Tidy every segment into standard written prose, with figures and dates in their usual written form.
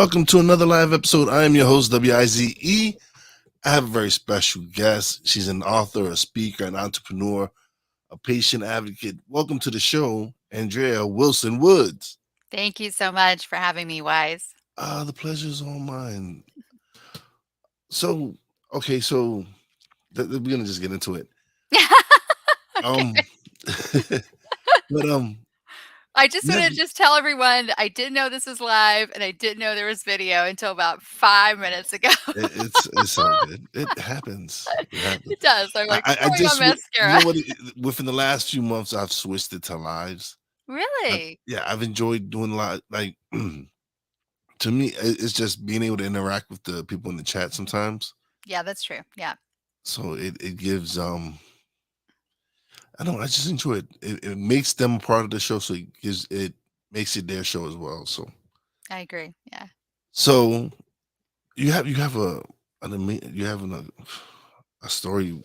welcome to another live episode. I am your host, WIZE. I have a very special guest. She's an author, a speaker, an entrepreneur, a patient advocate. Welcome to the show, Andrea Wilson Woods. Thank you so much for having me, Wise. The pleasure is all mine. So, okay, we're gonna just get into it. Um, Okay. but I just you want have, to just tell everyone I didn't know this was live and I didn't know there was video until about 5 minutes ago. it's all good. It happens. It happens. It does. I'm I, like I I putting on just you know mascara. what? Within the last few months, I've switched it to lives. Really? Yeah, I've enjoyed doing a lot. Like to me, it's just being able to interact with the people in the chat sometimes. Yeah, that's true. Yeah, So it gives I don't know, I just enjoy it. It makes them a part of the show, so it makes it their show as well. I agree. Yeah, So you have you have a story.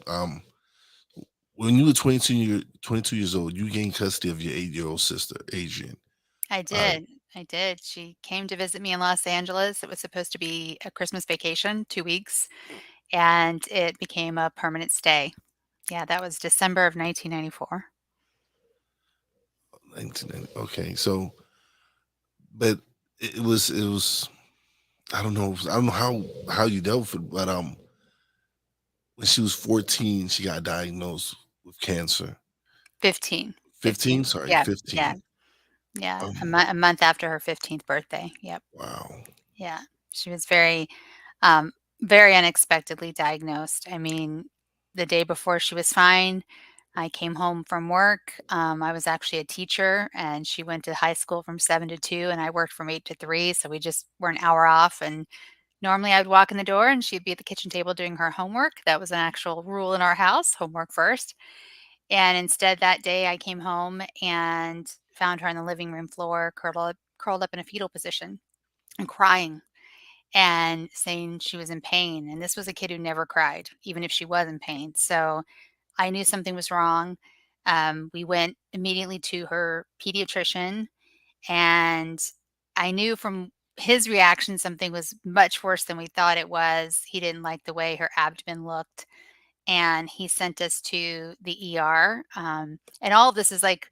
When you were 22 years old, you gained custody of your 8-year-old sister, Adrienne. I Uh, did. I did. She came to visit me in Los Angeles. It was supposed to be a Christmas vacation, 2 weeks, and it became a permanent stay. Yeah, that was December of 1994. 1990. Okay, so but it was I don't know how you dealt with it, but when she was 14, she got diagnosed with cancer. 15. 15, 15. sorry, Yeah, yeah. 15. Yeah, Um, a month after her 15th birthday. Yep. wow. Yeah. She was um, very unexpectedly diagnosed. I mean, the day before she was fine, I came home from work. I was actually a teacher, and she went to high school from 7 to 2, and I worked from 8 to 3. So we just were an hour off. And normally I would walk in the door, and she'd be at the kitchen table doing her homework. That was an actual rule in our house, homework first. And instead, that day, I came home and found her on the living room floor, curled up in a fetal position and crying and saying she was in pain. And this was a kid who never cried, even if she was in pain. So I knew something was wrong. We went immediately to her pediatrician, and I knew from his reaction something was much worse than we thought it was. He didn't like the way her abdomen looked, and he sent us to the ER. And all of this is like,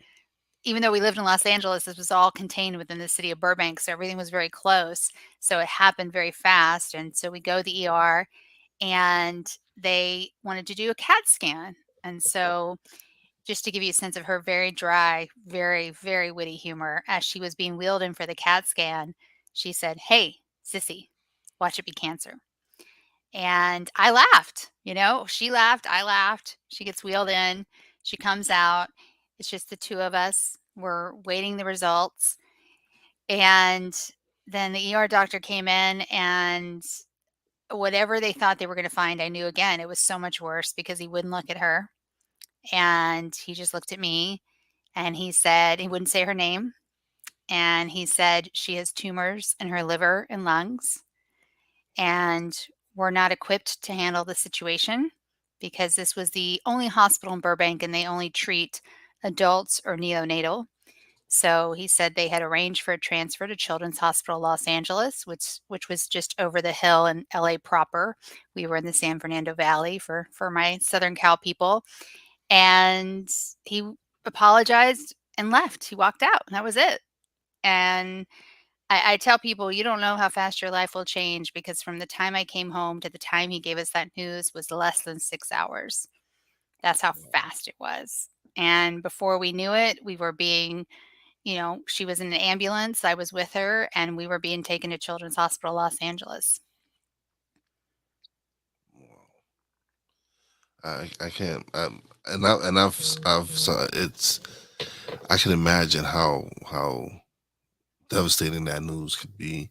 even though we lived in Los Angeles, this was all contained within the city of Burbank, so everything was very close. So it happened very fast, and so we go to the ER, and they wanted to do a CAT scan. And so, just to give you a sense of her very dry, very, very witty humor, as she was being wheeled in for the CAT scan, she said, "Hey, sissy, watch it be cancer." And I laughed, she laughed, I laughed. She gets wheeled in, she comes out. It's just the two of us. We're waiting the results. And then the ER doctor came in, and whatever they thought they were going to find, I knew again it was so much worse because he wouldn't look at her. And he just looked at me, and he said, he wouldn't say her name. And he said, she has tumors in her liver and lungs, and we're not equipped to handle the situation because this was the only hospital in Burbank and they only treat adults or neonatal. So he said they had arranged for a transfer to Children's Hospital Los Angeles, which was just over the hill in LA proper. We were in the San Fernando Valley for my Southern Cal people. And he apologized and left. He walked out, and that was it. And I tell people, you don't know how fast your life will change because from the time I came home to the time he gave us that news was less than 6 hours. That's how fast it was. And before we knew it, we were she was in an ambulance. I was with her, and we were being taken to Children's Hospital Los Angeles. I can't. I've saw it's. I can imagine how devastating that news could be,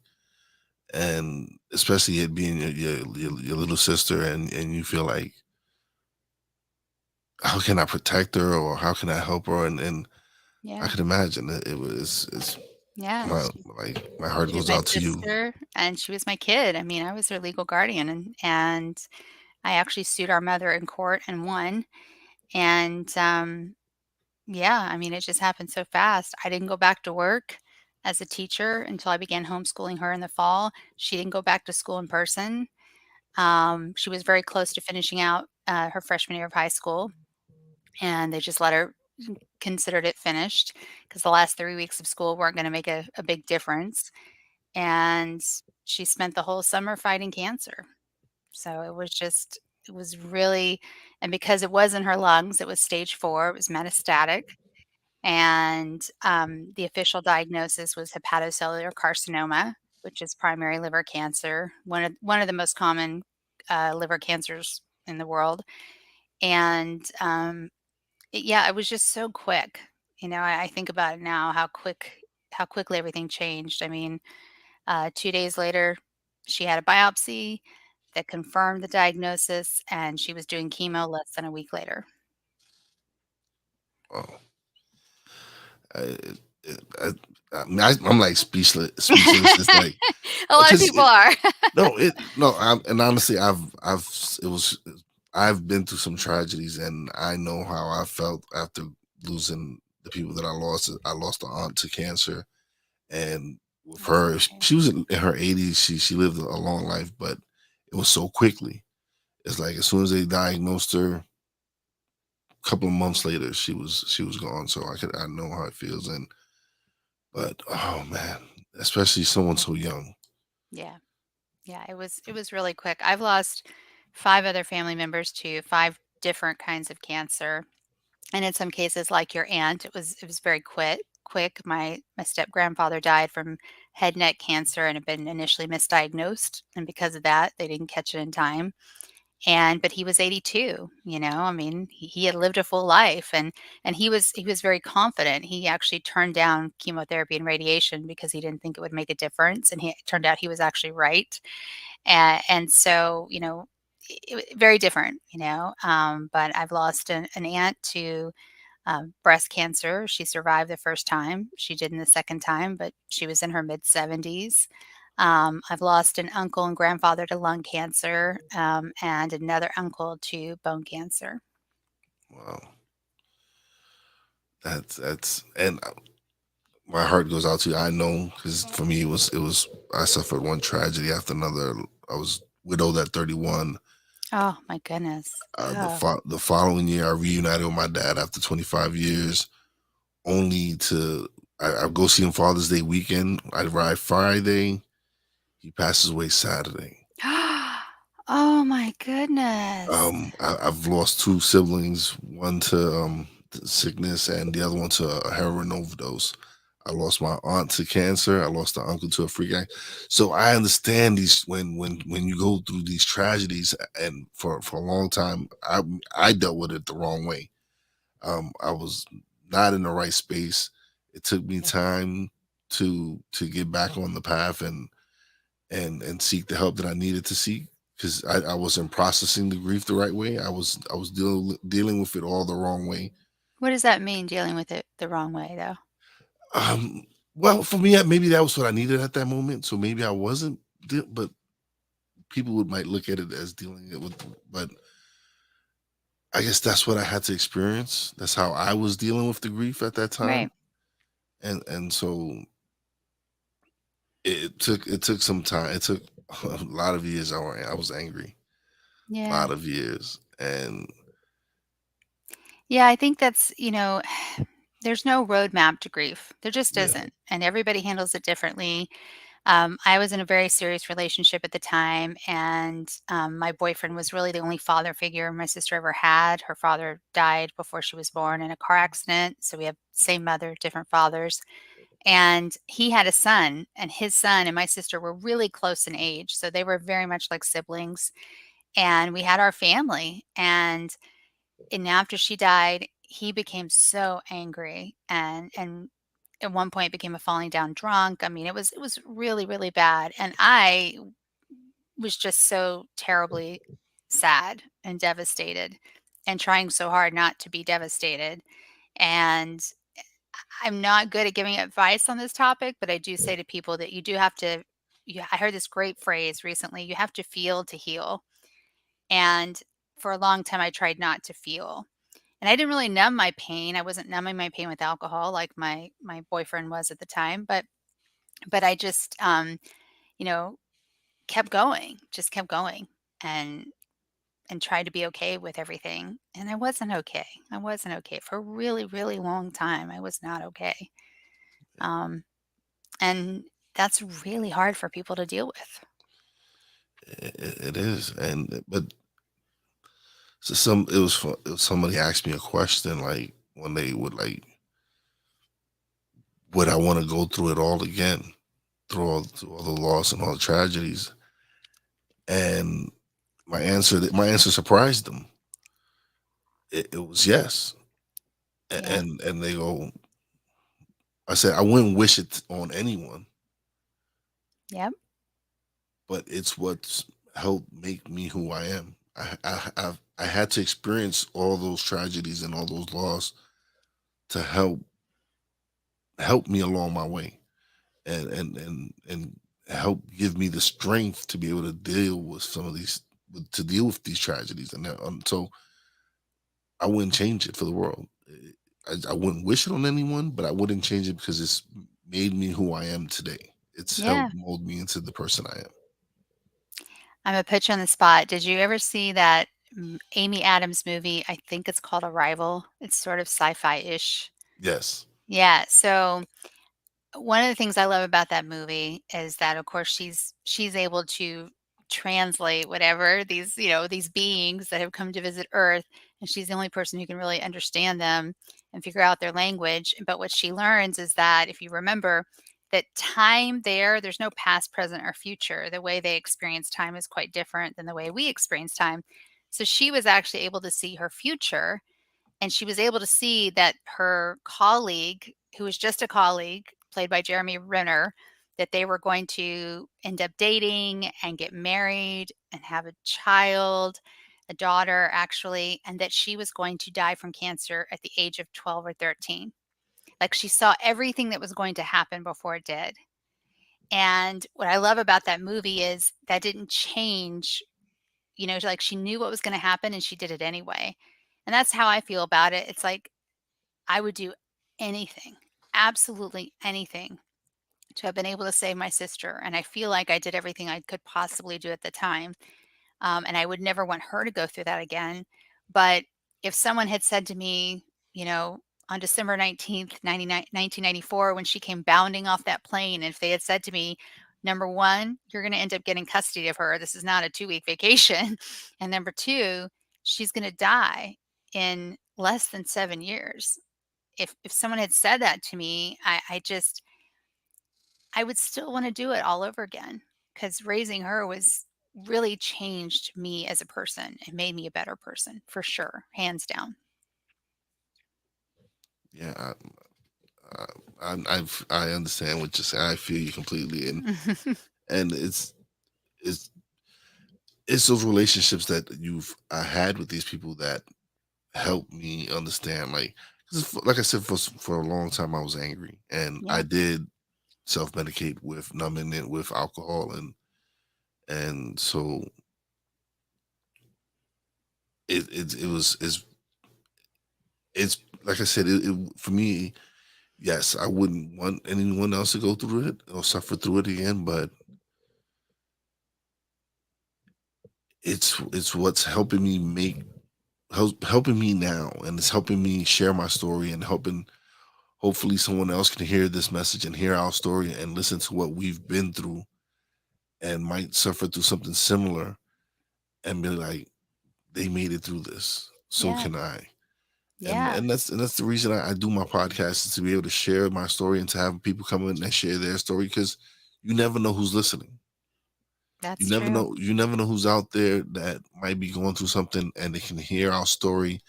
and especially it being your little sister, and you feel like, how can I protect her or how can I help her, and I Yeah. can imagine that it was it's Yeah. my my heart She was goes my out to you. sister, and she was my kid. I mean, I was her legal guardian, and I actually sued our mother in court and won. And yeah, I mean, it just happened so fast. I didn't go back to work. as a teacher until I began homeschooling her in the fall. She didn't go back to school in person. She was very close to finishing out her freshman year of high school, and they just let her considered it finished because the last 3 weeks of school weren't going to make a big difference. And she spent the whole summer fighting cancer. So it was really, and because it was in her lungs, it was stage 4, it was metastatic. And the official diagnosis was hepatocellular carcinoma, which is primary liver cancer, one of the most common liver cancers in the world. And yeah, it was just so quick. I think about it now, how quickly everything changed. I mean, 2 days later, she had a biopsy that confirmed the diagnosis, and she was doing chemo less than a week later. Oh, I, I'm like speechless. Speechless. It's like A lot of because people are. no, no. And honestly, it was I've been through some tragedies, and I know how I felt after losing the people that I lost. I lost an aunt to cancer, and with Oh, her, okay. she was in her 80s. She lived a long life, but it was so quickly. It's like as soon as they diagnosed her, a couple of months later, she was gone. So I know how it feels, and but oh man, especially someone so young. Yeah. Yeah, it was really quick. I've lost 5 other family members to 5 different kinds of cancer, and in some cases, like your aunt, it was very quick. My step-grandfather died from head neck cancer and had been initially misdiagnosed, and because of that, they didn't catch it in time. But he was 82, I mean, he had lived a full life, and he was very confident. He actually turned down chemotherapy and radiation because he didn't think it would make a difference, and it turned out he was actually right. And so, very different, but I've lost an aunt to breast cancer. She survived the first time. She didn't the second time, but she was in her mid 70s. I've lost an uncle and grandfather to lung cancer, and another uncle to bone cancer. Wow, that's and my heart goes out to you. I know because for me it was I suffered one tragedy after another. I was widowed at 31. Oh my goodness. Oh, The following year, I reunited with my dad after 25 years, only to I go see him Father's Day weekend. I arrive Friday. He passes away Saturday. oh my goodness. I've lost two siblings, one to sickness and the other one to a heroin overdose. I lost my aunt to cancer. I lost an uncle to a freak accident. So I understand these when you go through these tragedies, and for a long time, I dealt with it the wrong way. I was not in the right space. It took me time to get back on the path and seek the help that I needed to seek because I wasn't processing the grief the right way. I was dealing with it all the wrong way. What does that mean, dealing with it the wrong way, though? Um, well, for me, maybe that was what I needed at that moment. So maybe I wasn't, but people might look at it as dealing it with. But I guess that's what I had to experience. That's how I was dealing with the grief at that Right. time, and so it took some time. It took a lot of years. I was angry, a Yeah. lot of years, and Yeah, I think that's, there's no roadmap to grief. There just yeah. isn't. And everybody handles it differently. I was in a very serious relationship at the time, and my boyfriend was really the only father figure my sister ever had. Her father died before she was born in a car accident. So we have same mother, different fathers. And he had a son, and his son and my sister were really close in age. So they were very much like siblings. And we had our family. And after she died, he became so angry and at one point became a falling down drunk. I mean, it was really, really bad. And I was just so terribly sad and devastated and trying so hard not to be devastated. And I'm not good at giving advice on this topic, but I do say to people that you do have to I heard this great phrase recently, you have to feel to heal. And for a long time I tried not to feel. And I didn't really numb my pain. I wasn't numbing my pain with alcohol like my boyfriend was at the time, but but I just, you know, kept going, just kept going and tried to be okay with everything. And I wasn't okay. I wasn't okay for a really, really long time. I was not okay. Um, and that's really hard for people to deal with. It is, and but so some it was somebody asked me a question like when they would like, would I want to go through it all again, through all the loss and all the tragedies? And my answer surprised them. It was yes. Yeah. And they go, I said I wouldn't wish it on anyone, Yep. but it's what's helped make me who I am. I had to experience all those tragedies and all those loss to help me along my way, and help give me the strength to be able to deal with some of these, to deal with these tragedies. And so I wouldn't change it for the world. I wouldn't wish it on anyone, but I wouldn't change it because it's made me who I am today. It's helped Yeah. mold me into the person I am. I'm gonna put you on the spot. Did you ever see that Amy Adams movie? I think it's called Arrival. It's sort of sci-fi-ish. Yes. Yeah. So one of the things I love about that movie is that, of course, she's able to translate whatever these, these beings that have come to visit Earth, and she's the only person who can really understand them and figure out their language. But what she learns is that if you remember that time there's no past, present, or future. The way they experience time is quite different than the way we experience time. So she was actually able to see her future, and she was able to see that her colleague, who was just a colleague, played by Jeremy Renner, that they were going to end up dating and get married and have a child, a daughter actually, and that she was going to die from cancer at the age of 12 or 13. Like, she saw everything that was going to happen before it did. And what I love about that movie is that didn't change, like, she knew what was going to happen and she did it anyway. And that's how I feel about it. It's like I would do anything, absolutely anything, to have been able to save my sister, and I feel like I did everything I could possibly do at the time, and I would never want her to go through that again. But if someone had said to me, you know, on December 19th, 1994, when she came bounding off that plane, and if they had said to me, number one, you're going to end up getting custody of her. This is not a 2-week vacation. And number two, she's going to die in less than 7 years. If someone had said that to me, I would still wanna do it all over again, because raising her was really changed me as a person. It made me a better person for sure, hands down. Yeah. I understand what you're saying. I feel you completely, and it's it's those relationships that you've had with these people that help me understand. Like, 'cause like I said, for a long time I was angry, and I Yeah, did self medicate with numbing it with alcohol, and so it was it's like I said, for me, yes, I wouldn't want anyone else to go through it or suffer through it again, but it's what's helping me helping me now, and it's helping me share my story, and helping hopefully someone else can hear this message and hear our story and listen to what we've been through and might suffer through something similar and be like, they made it through this, so yeah, can I. yeah, And that's the reason I do my podcast, is to be able to share my story and to have people come in and share their story, because you never know who's listening. that's true. You never know who's out there that might be going through something, and they can hear our story,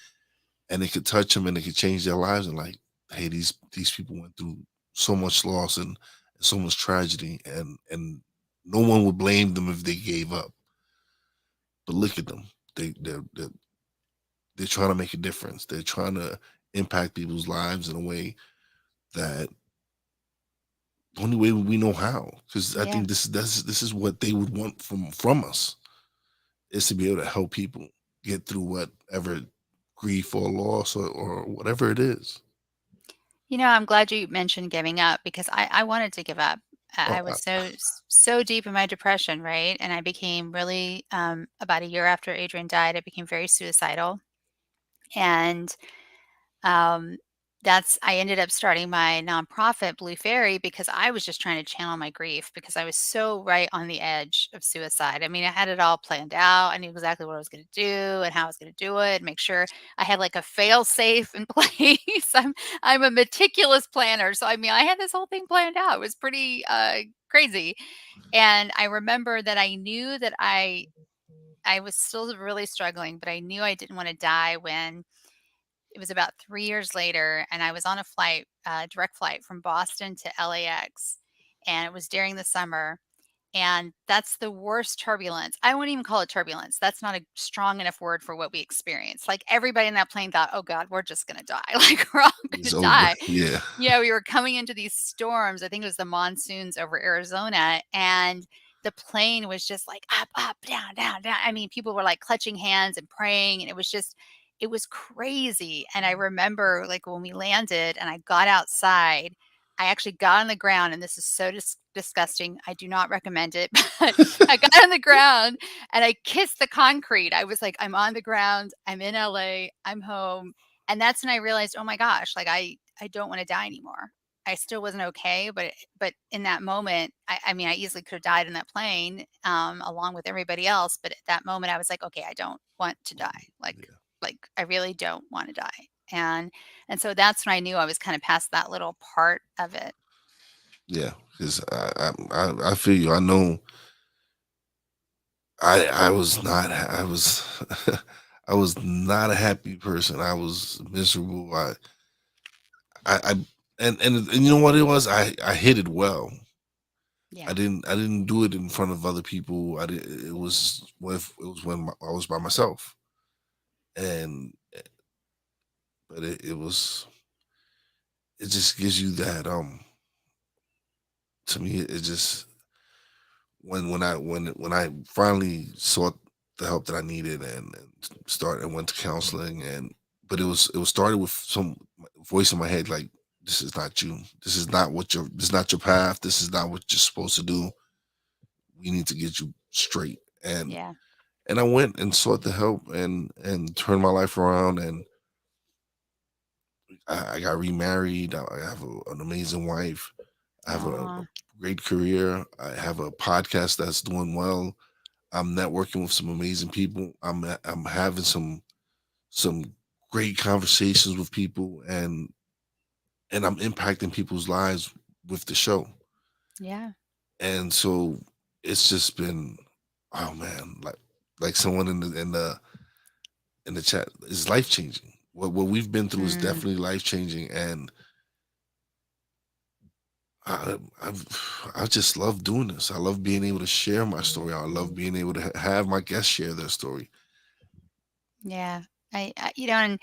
and it could touch them, and it could change their lives, and like, hey, these people went through so much loss and so much tragedy, and no one would blame them if they gave up. But look at them. They're trying to make a difference. They're trying to impact people's lives in a way that only way we know how. Because I Yeah. think this is what they would want from us, is to be able to help people get through whatever grief or loss, or whatever it is. I'm glad you mentioned giving up, because I wanted to give up. Oh, I was so deep in my depression, right? And I became really about a year after Adrian died, I became very suicidal, and um, that's I ended up starting my nonprofit, Blue Faery, because I was just trying to channel my grief because I was so right on the edge of suicide. I mean, I had it all planned out. I knew exactly what I was going to do and how I was going to do it. Make sure I had like a fail safe in place. I'm a meticulous planner, so I mean, I had this whole thing planned out. It was pretty crazy, and I remember that I knew that I was still really struggling, but I knew I didn't want to die when it was about 3 years later, and I was on a flight, direct flight from Boston to LAX, and it was during the summer, and that's the worst turbulence. I wouldn't even call it turbulence. That's not a strong enough word for what we experienced. Like, everybody in that plane thought, "Oh god, we're just gonna die. Like, we're all it's gonna over. die." Yeah, Yeah, we were coming into these storms. I think it was the monsoons over Arizona, and the plane was just like up, up, down, down, down. I mean, people were like clutching hands and praying, and it was crazy. And I remember like when we landed and I got outside, I actually got on the ground, and this is so disgusting. I do not recommend it, but I got on the ground and I kissed the concrete. I was like, I'm on the ground. I'm in LA. I'm home. And that's when I realized, oh my gosh, like I don't want to die anymore. I still wasn't okay, but in that moment, I mean, I easily could have died in that plane, along with everybody else. But at that moment, I was like, okay, I don't want to die. yeah, Like I really don't want to die. And so that's when I knew I was kind of past that little part of it. yeah. Because I feel you. I know. I was not. I was. I was not a happy person. I was miserable. I and you know what it was. I hid it well. Yeah. I didn't do it in front of other people. I did. It was when I was by myself, and but it was it just gives you that to me it just when I finally sought the help that I needed and started and went to counseling, and but it was started with some voice in my head like, this is not you, this is not your path, this is not what you're supposed to do, we need to get you straight. Yeah. And I went and sought the help and turned my life around, and I got remarried. I have an amazing wife. I have a Aw. great career. I have a podcast that's doing well. I'm networking with some amazing people. I'm having some great conversations with people, and I'm impacting people's lives with the show. Yeah. And so it's just been, oh man, like someone in the chat, is life changing. What we've been through is Mm. definitely life changing, and I I've, I just love doing this. I love being able to share my story. I love being able to have my guests share their story. Yeah. And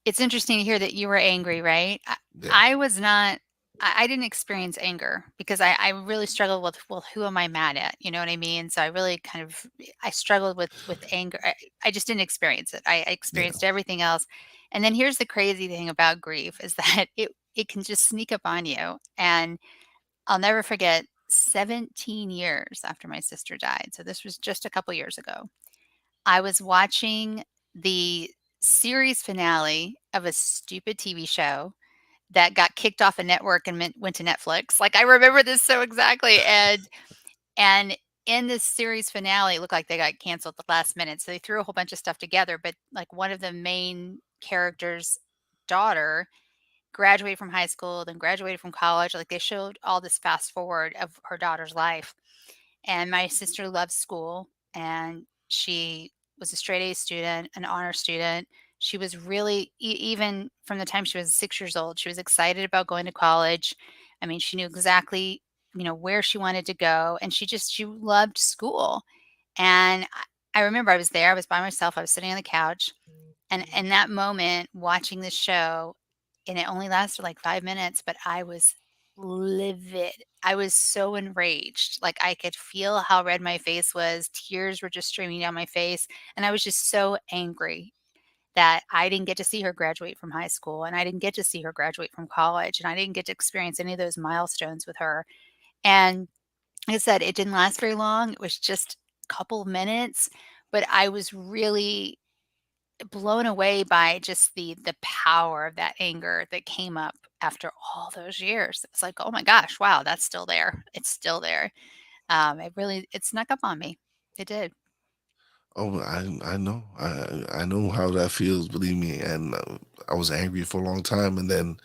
it's interesting to hear that you were angry, right? Yeah, I was not. I didn't experience anger because I really struggled with, well, who am I mad at? You know what I mean? So I really kind of I struggled with anger. I just didn't experience it. I yeah, experienced everything else. And then here's the crazy thing about grief is that it can just sneak up on you. And I'll never forget 17 years after my sister died. So this was just a couple years ago. I was watching the series finale of a stupid TV show that got kicked off a network and went to Netflix. Like, I remember this so exactly, and in this series finale, it looked like they got canceled at the last minute, so they threw a whole bunch of stuff together, but, like, one of the main characters' daughter graduated from high school, then graduated from college, like, they showed all this fast forward of her daughter's life. And my sister loves school, and she was a straight A student, an honor student. She was really even from the time she was 6 years old, she was excited about going to college. I mean, she knew exactly, where she wanted to go, and she loved school. And I remember I was there, I was by myself, I was sitting on the couch, and in that moment, watching the show, and it only lasted like 5 minutes, but I was livid. I was so enraged. Like, I could feel how red my face was. Tears were just streaming down my face, and I was just so angry that I didn't get to see her graduate from high school, and I didn't get to see her graduate from college, and I didn't get to experience any of those milestones with her. And like I said, it didn't last very long. It was just a couple of minutes, but I was really blown away by just the power of that anger that came up after all those years. It's like, "Oh my gosh, wow, that's still there. It's still there." It snuck up on me. It did. Oh, I know. I know how that feels, believe me. And I was angry for a long time, and then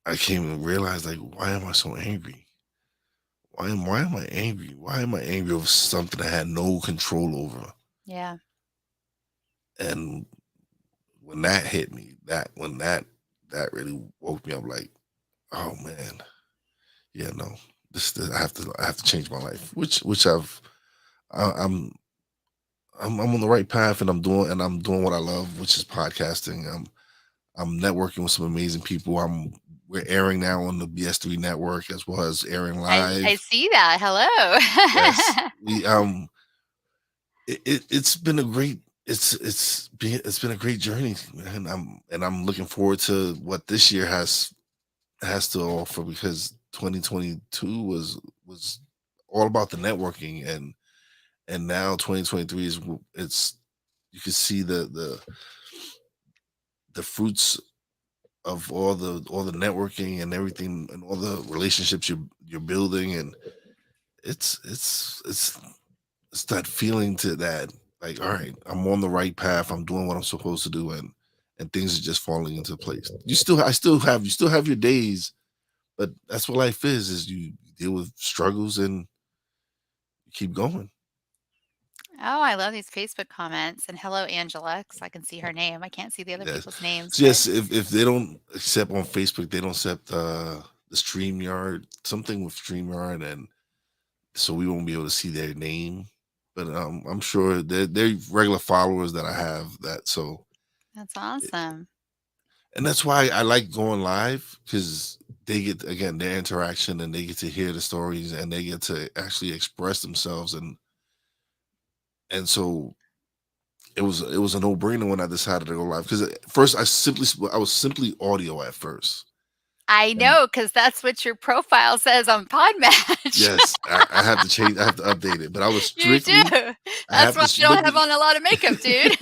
I came and realized, like, why am I so angry? Why am I angry? Why am I angry over something I had no control over? Yeah. And when that hit me, that really woke me up. Like, oh man, yeah, no, this I have to change my life, which I'm I'm on the right path, and I'm doing what I love, which is podcasting. I'm networking with some amazing people. We're airing now on the BS3 network as well as airing I live. see that. Yes, Hello. it's been a great it's been a great journey, man. I'm looking forward to what this year has to offer, because 2022 was all about the networking, and now 2023 it's you can see the fruits of all the networking and everything, and all the relationships you're building. And it's it's that feeling to that, like, all right, I'm on the right path, I'm doing what I'm supposed to do, and things are just falling into place. You still have your days, but that's what life is you deal with struggles and you keep going. Oh, I love these Facebook comments, and hello, Angela, 'cause I can see her name. I can't see the other Yes. people's names, So but yes, if they don't accept on Facebook, they don't accept the StreamYard, something with StreamYard, and so we won't be able to see their name. But I'm sure they're regular followers that I have, that so. that's awesome. And that's why I like going live, because they get, again, their interaction, and they get to hear the stories, and they get to actually express themselves. And so it was a no-brainer when I decided to go live, because at first I was simply audio at first. I And know, 'cause that's what your profile says on Podmatch. yes, I have to change, I have to update it, but I was You strictly, do. I That's have why to you don't but have on a lot of makeup, dude,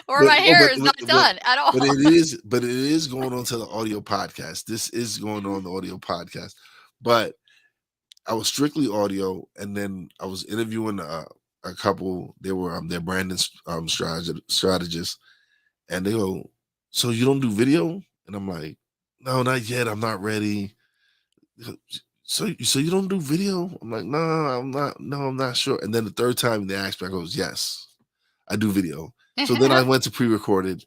or but my oh, hair is not done at but all. it is going on to the audio podcast. This is going on the audio podcast. But I was strictly audio, and then I was interviewing a couple. They were their branding strategists, and they go, "So you don't do video?" And I'm like, "No, not yet. I'm not ready." They go, so you don't do video? I'm like, "No, I'm not. No, I'm not sure." And then the third time they asked me, I goes, "Yes, I do video." So then I went to pre-recorded,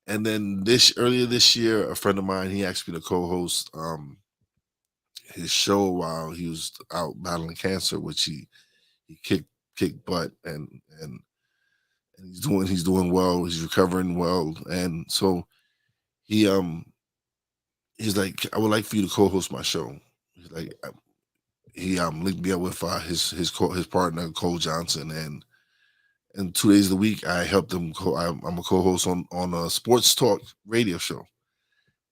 and then this earlier this year, a friend of mine, he asked me to co-host his show while he was out battling cancer, which he kicked butt, and he's doing well. He's recovering well, and so he he's like, I would like for you to co-host my show. He's like, he linked me up with his partner Cole Johnson, and 2 days of the week I helped him. I'm a co-host on a sports talk radio show,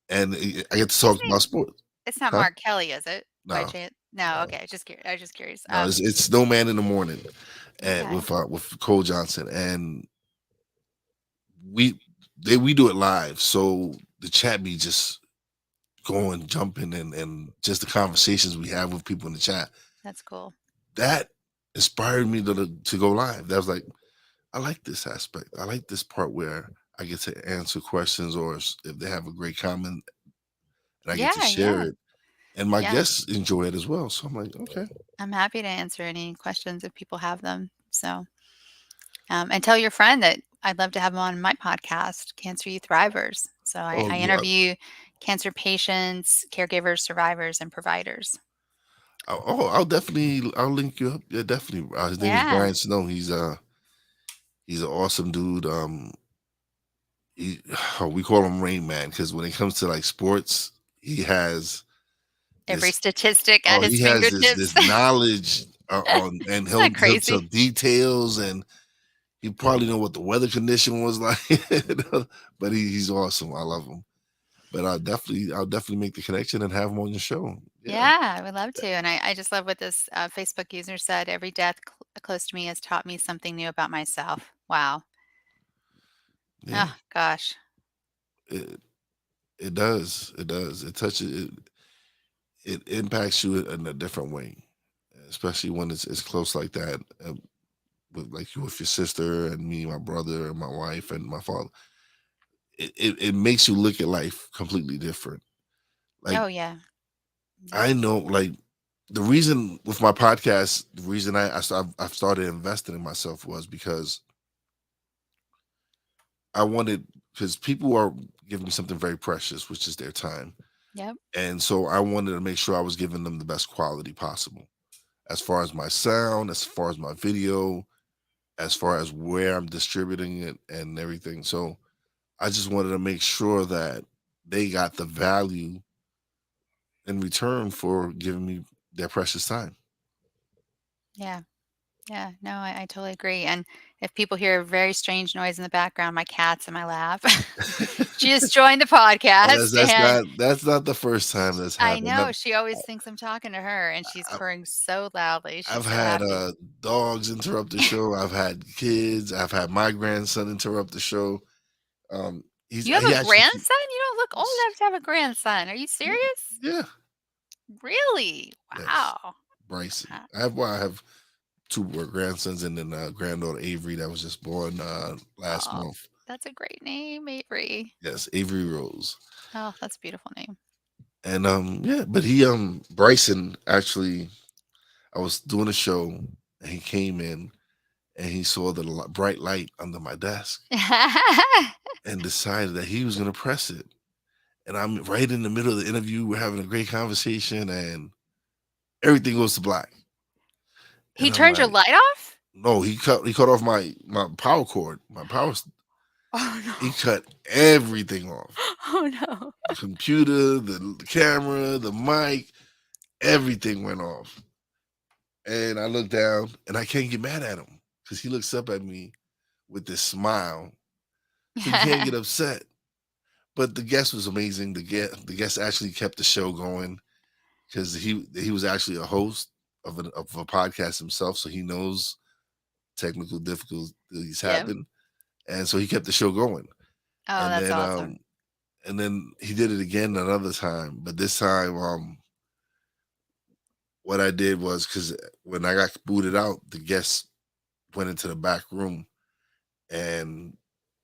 and I get to His talk about name sports. it's not Huh? Mark Kelly, is it, by No, chance? No, no, okay, I was just curious. no. It's No Man in the Morning, and Okay, with Cole Johnson, and we we do it live, so the chat be just going, jumping, and just the conversations we have with people in the chat, that's cool. that inspired me to go live. That was like, I like this aspect. I like this part where I get to answer questions, or if they have a great comment, and I get to Yeah, share yeah, it, and my yeah. guests enjoy it as well. So I'm like, okay. I'm happy to answer any questions if people have them, so, and tell your friend that I'd love to have him on my podcast, Cancer Youth Thrivers. So Oh, I interview cancer patients, caregivers, survivors, and providers. I'll link you up. Yeah, definitely. His name is Yeah, Brian Snow. He's an awesome dude. He, we call him Rain Man, because when it comes to like sports, he has every this. statistic at Oh, his he has fingertips. this knowledge on, and Isn't that he'll tell crazy? details, and he probably know what the weather condition was like. But he's awesome. I love him. but I'll definitely make the connection and have him on your show. Yeah, Yeah, I would love to, and I just love what this, Facebook user said, "Every death close to me has taught me something new about myself." Wow. yeah. Oh gosh. It it does. It does. It touches. It impacts you in a different way, especially when it's close like that. With like you with your sister and me, my brother, and my wife and my father. It makes you look at life completely different. Like Oh, yeah. I Yeah. know, like the reason with my podcast, the reason I've started investing in myself was because I wanted because people are giving me something very precious, which is their time, Yep. and so I wanted to make sure I was giving them the best quality possible, as far as my sound, as far as my video, as far as where I'm distributing it and everything. So I just wanted to make sure that they got the value in return for giving me their precious time. Yeah. Yeah. No, I totally agree, and if people hear a very strange noise in the background, my cat's in my lap. She just joined the That's podcast, that's and not that's not the first time that's I happened. know, she always thinks I'm talking to her, and she's I've, purring so loudly. I've She's so had happy. dogs interrupt the show. I've had kids. I've had my grandson interrupt the show. You have He a actually keep grandson? You don't look old enough to have a grandson. Are you serious? yeah, Really? yes, Wow. Bryson. Uh, I have two more grandsons and then granddaughter Avery that was just born last Oh, month. that's a great name, Avery. Yes, Avery Rose. Oh, that's a beautiful name. And yeah, but he Bryson actually I was doing a show and he came in and he saw the bright light under my desk and decided that he was going to press it. And I'm right in the middle of the interview. We're having a great conversation and everything goes to black. And He I'm turned your like, light off? no, he cut off my power cord, Oh, he no. cut everything off. Oh, no. The computer, the camera, the mic, everything went off. And I look down and I can't get mad at him because he looks up at me with this smile. So you can't get upset. But the guest was amazing. The guest actually kept the show going because he was actually a host of a podcast himself, so he knows technical difficulties Yep. happen, and so he kept the show going. Oh, And that's then awesome. he did it again another time, but this time what I did was because when I got booted out, the guests went into the back room, and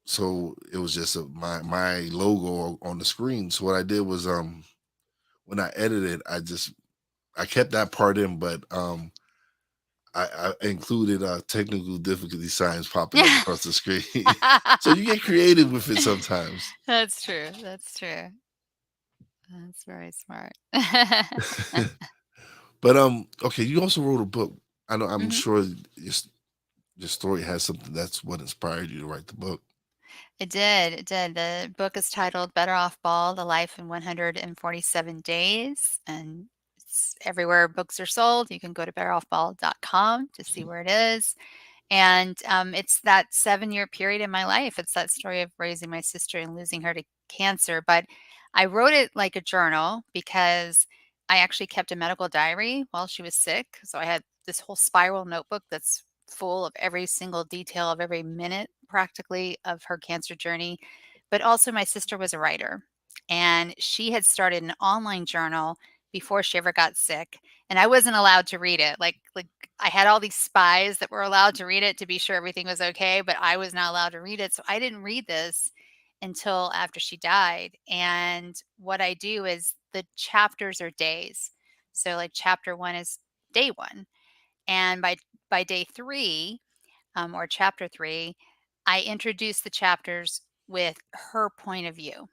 so it was just my logo on the screen. So what I did was when I edited, I kept that part in, but I included technical difficulty signs popping up across the screen. So you get creative with it sometimes. That's true. That's true. That's very smart. But okay, you also wrote a book. I know I'm Mhm. sure your story has something that's what inspired you to write the book. It did, it did. The book is titled Better Off Bald: A Life in 147 Days, and it's everywhere books are sold. You can go to betteroffbald.com to see where it is. And it's that 7-year period in my life. It's that story of raising my sister and losing her to cancer. But I wrote it like a journal because I actually kept a medical diary while she was sick. So I had this whole spiral notebook that's full of every single detail of every minute practically of her cancer journey. But also, my sister was a writer and she had started an online journal before she ever got sick, and I wasn't allowed to read it. Like I had all these spies that were allowed to read it to be sure everything was okay, but I was not allowed to read it. So I didn't read this until after she died. And what I do is the chapters are days. So like chapter 1 is day 1, and by day 3, or chapter 3, I introduce the chapters with her point of view.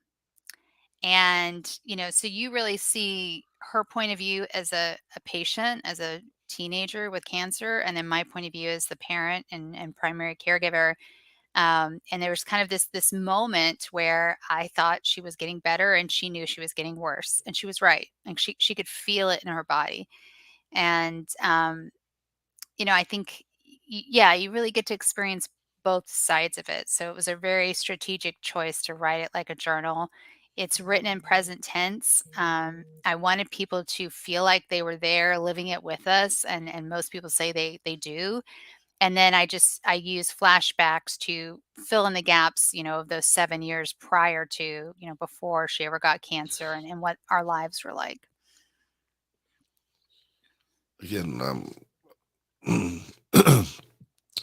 And, so you really see her point of view as a patient, as a teenager with cancer, and then my point of view as the parent and primary caregiver. And there was kind of this moment where I thought she was getting better, and she knew she was getting worse, and she was right. Like she could feel it in her body. And I think, yeah, you really get to experience both sides of it. So it was a very strategic choice to write it like a journal. It's written in present tense. I wanted people to feel like they were there living it with us, and most people say they do. And then I use flashbacks to fill in the gaps, of those 7 years prior to, before she ever got cancer, and what our lives were like. Again,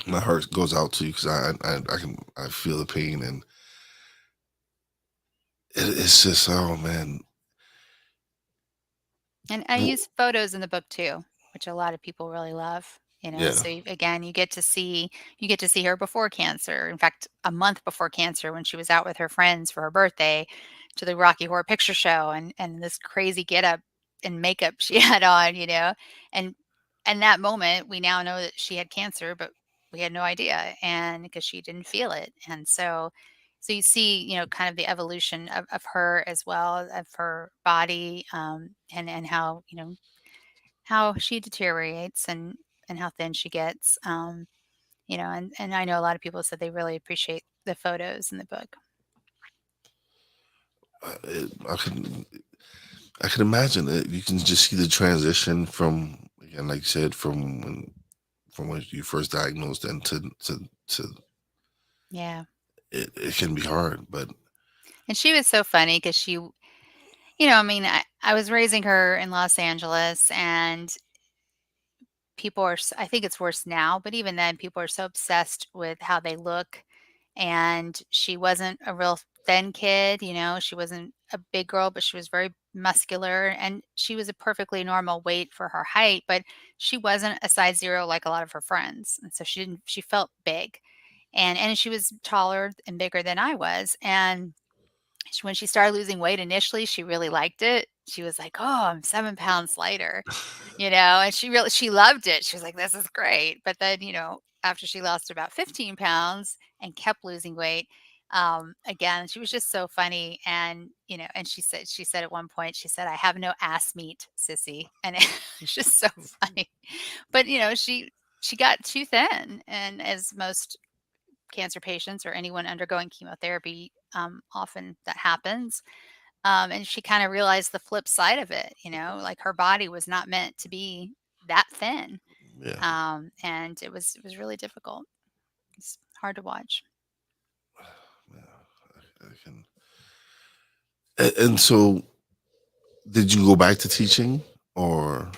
my heart goes out to you because I feel the pain, and it's just, oh man. And I W- use photos in the book too, which a lot of people really love. yeah. So again, you get to see her before cancer. In fact, a month before cancer, when she was out with her friends for her birthday, to the Rocky Horror Picture Show, and this crazy get up and makeup she had on, and that moment, we now know that she had cancer, but we had no idea, and because she didn't feel it, and so you see, kind of the evolution of her as well, of her body, and how, how she deteriorates, and how thin she gets. And I know a lot of people said they really appreciate the photos in the book. I can imagine it. You can just see the transition from, again, like you said, from when you first diagnosed and to Yeah. it can be hard, but And she was so funny because I mean, I was raising her in Los Angeles, and I think it's worse now, but even then, people are so obsessed with how they look. And she wasn't a real thin kid, she wasn't a big girl, but she was very muscular, and she was a perfectly normal weight for her height, but she wasn't a size zero like a lot of her friends. And so she felt big. And she was taller and bigger than I was. And when she started losing weight initially, she really liked it. She was like, "Oh, I'm 7 pounds lighter." And she loved it. She was like, "This is great." But then, after she lost about 15 pounds and kept losing weight, again, she was just so funny. And she said at one point, she said, "I have no ass meat, sissy." And it's just so funny. But, she got too thin. And as most cancer patients or anyone undergoing chemotherapy, often that happens. And she kind of realized the flip side of it, like her body was not meant to be that thin. yeah. And it was really difficult. It's hard to watch. Yeah, I can. And so, did you go back to teaching, or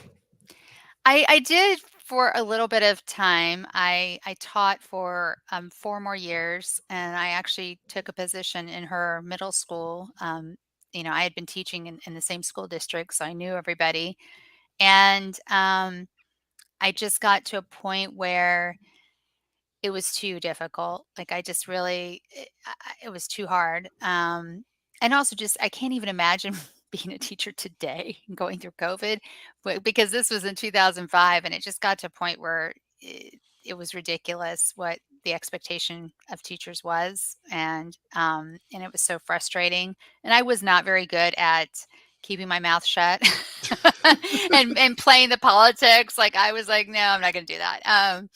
I did for a little bit of time. I taught for 4 more years, and I actually took a position in her middle school. I had been teaching in the same school district, so I knew everybody. And I just got to a point where it was too difficult. Like, I just really it was too hard. And also, just I can't even imagine being a teacher today and going through COVID, but because this was in 2005, and it just got to a point where it was ridiculous what the expectation of teachers was, and it was so frustrating. And I was not very good at keeping my mouth shut and playing the politics. Like, I was like, no, I'm not going to do that.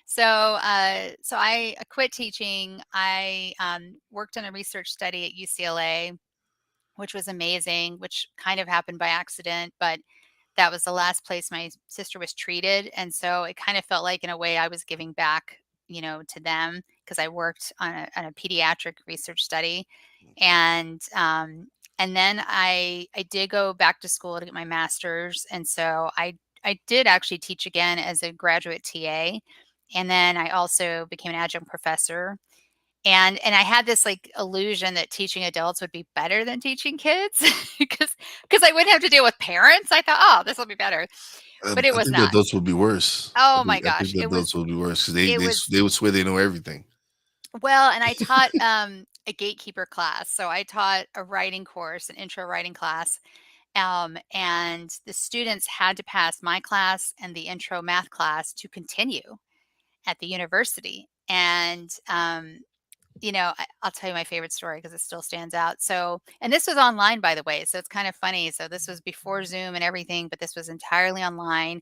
So I quit teaching. I worked on a research study at UCLA, which was amazing, which kind of happened by accident, but that was the last place my sister was treated. And so it kind of felt like, in a way, I was giving back, to them, because I worked on a pediatric research study. And then I did go back to school to get my master's. And so I did actually teach again as a graduate TA. And then I also became an adjunct professor. And I had this, like, illusion that teaching adults would be better than teaching kids, because I wouldn't have to deal with parents. I thought, "Oh, this will be better." But it I was think the not. adults would be worse. Oh my I think gosh. the It was adults would be worse because it was they would swear they know everything. well, and I taught a gatekeeper class. So I taught a writing course, an intro writing class. And the students had to pass my class and the intro math class to continue at the university. And I'll tell you my favorite story because it still stands out. So, and this was online, by the way. So it's kind of funny. So this was before Zoom and everything, but this was entirely online.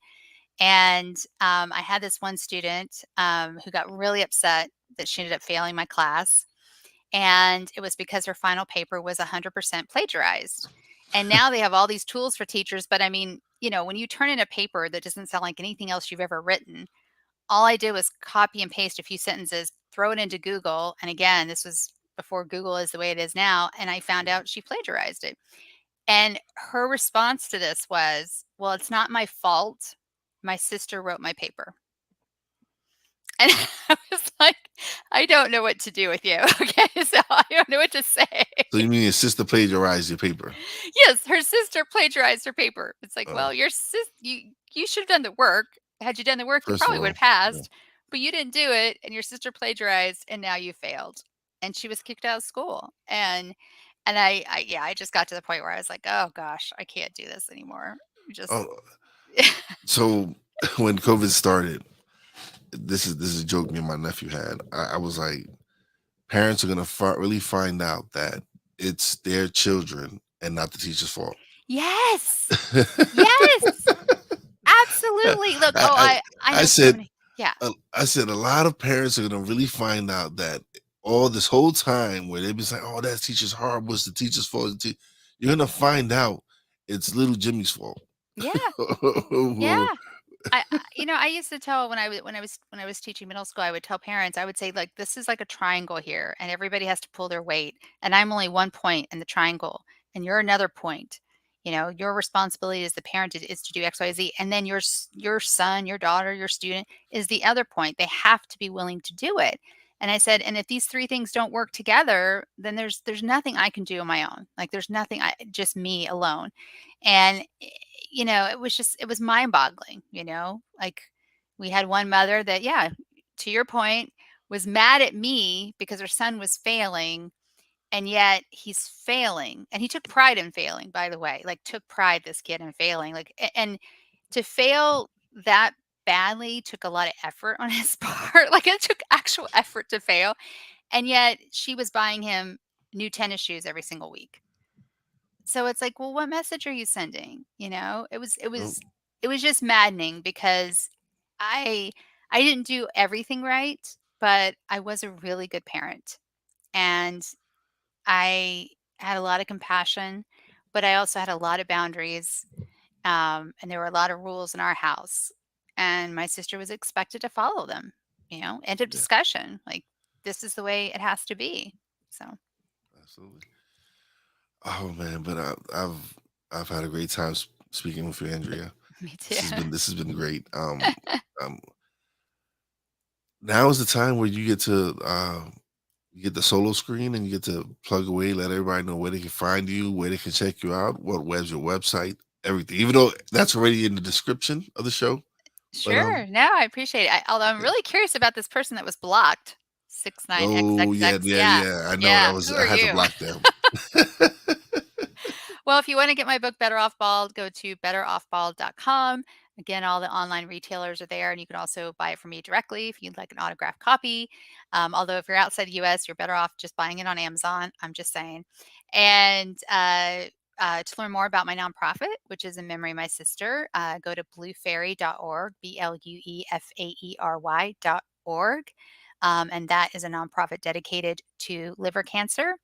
And I had this one student who got really upset that she ended up failing my class. and it was because her final paper was 100% plagiarized. And now they have all these tools for teachers, but I mean, when you turn in a paper that doesn't sound like anything else you've ever written, all I did was copy and paste a few sentences, throw it into Google, and again, this was before Google is the way it is now, and I found out she plagiarized it. And her response to this was, "Well, it's not my fault. My sister wrote my paper." And I was like, "I don't know what to do with you." Okay, so I don't know what to say. So you mean your sister plagiarized your paper? Yes, her sister plagiarized her paper. It's like, Uh, well, you should have done the work. Had you done the work, you First of probably would all, have yeah. passed, but you didn't do it, and your sister plagiarized, and now you failed. And she was kicked out of school. And I just got to the point where I was like, oh gosh, I can't do this anymore. Just Oh, so when COVID started, this is a joke me and my nephew had. I was like, parents are gonna really find out that it's their children and not the teacher's fault. yes, I, yes, absolutely. Look, oh, I I I know so said many. Yeah, I said a lot of parents are gonna really find out that all this whole time where they've been saying, "Oh, that teacher's horrible. It's the teacher's fault." You're gonna find out it's little Jimmy's fault. yeah, yeah. Well, I used to tell when I was teaching middle school, I would tell parents, I would say, like, this is like a triangle here, and everybody has to pull their weight, and I'm only one point in the triangle, and you're another point. Your responsibility as the parent is to do X, Y, Z, and then your son, your daughter, your student is the other point. They have to be willing to do it. And I said, and if these three things don't work together, then there's nothing I can do on my own. Like there's nothing just me alone. And it was mind-boggling, like we had one mother that, yeah, to your point, was mad at me because her son was failing, and yet he's failing, and he took pride in failing, by the way, like took pride, this kid, in failing, like and to fail that badly took a lot of effort on his part. Like it took actual effort to fail, and yet she was buying him new tennis shoes every single week. So it's like, well, what message are you sending? It was just maddening because I I didn't do everything right, but I was a really good parent. And I had a lot of compassion, but I also had a lot of boundaries. And there were a lot of rules in our house. And my sister was expected to follow them. End of yeah, discussion. Like, this is the way it has to be. So, absolutely. Oh man, but I've had a great time speaking with you, Andrea. me too. This has been great. Um, Now is the time where you get the solo screen and you get to plug away, let everybody know where they can find you, where they can check you out, where's your website, everything. Even though that's already in the description of the show, but Sure. No, I appreciate it. Although I'm yeah. really curious about this person that was blocked. Oh yeah, 69XXX. yeah, Yeah. yeah. I know. Yeah. Who I are had to you? block them. Well, if you want to get my book, Better Off Bald, go to betteroffbald.com. Again, all the online retailers are there, and you can also buy it from me directly if you'd like an autographed copy. Although, if you're outside the US, you're better off just buying it on Amazon. I'm just saying. And to learn more about my nonprofit, which is in memory of my sister, go to bluefaery.org, BLUEFAERY.org. And that is a nonprofit dedicated to liver cancer.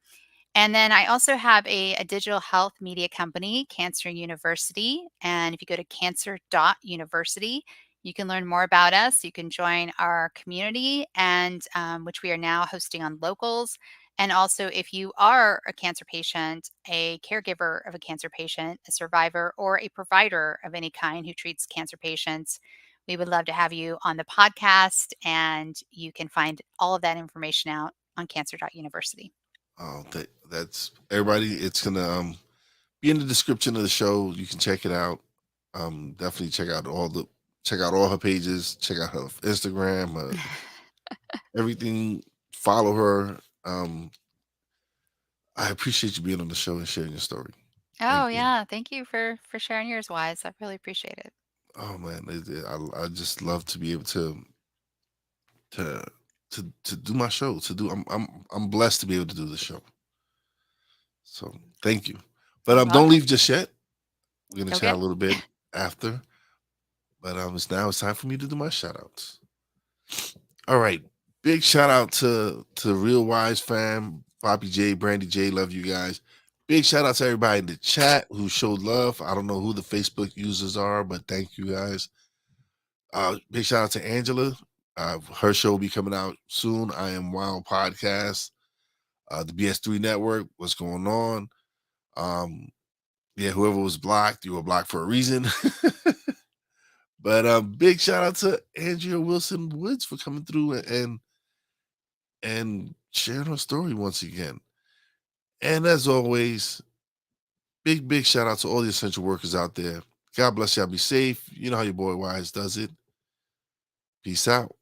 And then I also have a digital health media company, Cancer University. And if you go to cancer.university, you can learn more about us. You can join our community, and which we are now hosting on Locals. And also, if you are a cancer patient, a caregiver of a cancer patient, a survivor, or a provider of any kind who treats cancer patients, we would love to have you on the podcast. And you can find all of that information out on cancer.university. Oh, that's everybody. It's gonna be in the description of the show. You can check it out. Definitely check out all her pages. Check out her Instagram, everything. Follow her. I appreciate you being on the show and sharing your story. Oh, Thank you. yeah. Thank you for sharing yours, Wise. I really appreciate it. Oh man, I just love to be able to to do my show. To do I'm blessed to be able to do the show. So thank you. But You're don't welcome. leave just yet. We're gonna chat Okay. a little bit after. But it's time for me to do my shout outs. All right. Big shout out to Real Wise fam. Poppy J, Brandy J, love you guys. Big shout out to everybody in the chat who showed love. I don't know who the Facebook users are, but thank you guys. Big shout out to Angela. Her show will be coming out soon. I Am Wild podcast. The BS3 network. What's going on? Yeah, whoever was blocked, you were blocked for a reason. But big shout out to Andrea Wilson Woods for coming through and sharing her story once again. And as always, big shout out to all the essential workers out there. God bless y'all. Be safe. You know how your boy Wise does it. Peace out.